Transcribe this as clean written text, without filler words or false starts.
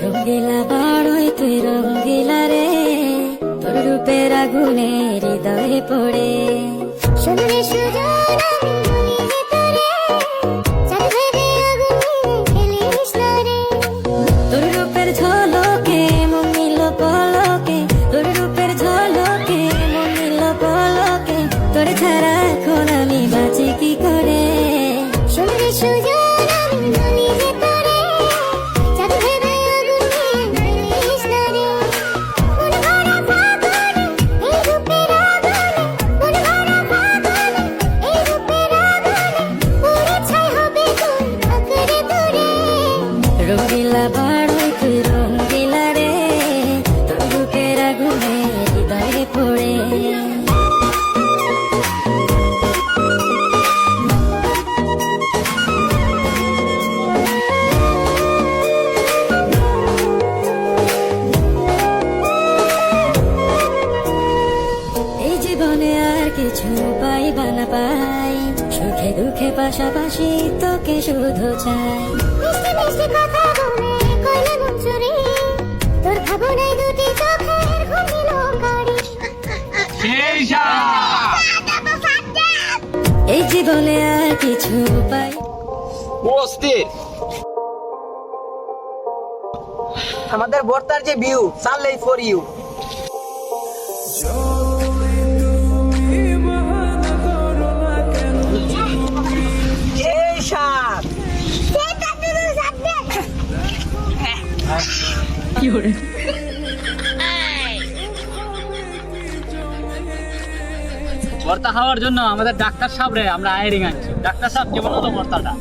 রঙ্গিলা বড়ই তুই রঙ্গিলা রে, তোর রূপের আগুনে হৃদয়ে পড়ে। শুনলে সুজন আমি বলি যে তোরে, চাঁদ ভেবে আগুনে খেলিস না রে। তোর রূপের ঝলকে মন নিল পলকে, তোর রূপের ঝলকে মন নিল পলকে, তোর ছাড়া এখন আমি বাঁচি কি করে। শুনলে সুজন আমি বলি যে তোরে, চাঁদ ভেবে আগুনে খেলিস না রে। মন ভরা ফাগুনে এই রূপের আগুনে, মন ভরা ফাগুনে এই রূপের আগুনে, পুরে ছাই হবে তোর আঁকড়ে ধরে। রঙ্গিলা বড়ই তুই রঙ্গিলা রে, তোর রূপের আগুনে হৃদয়ে পড়ে। এই জীবনে আর কিছু পাইবা না পাই, সুখে দুঃখে পাশাপাশি তোকে শুধু চাই। মিষ্টি মিষ্টি কথা বলে কইলে মন চুরি, তোর ভাবনায় দুটি চোখের ঘুমিল গাড়ি। এই জীবনে আর কিছু পাই। অস্থির আমাদের বর্তার যে ভিউ সানলাই ফর ইউ। এই সাত ভর্তা খাওয়ার জন্য আমাদের ডাক্তার সাহেব রে আমরা আইরিং আনছি। ডাক্তার সাহেব কেমন হলো ভর্তাটা?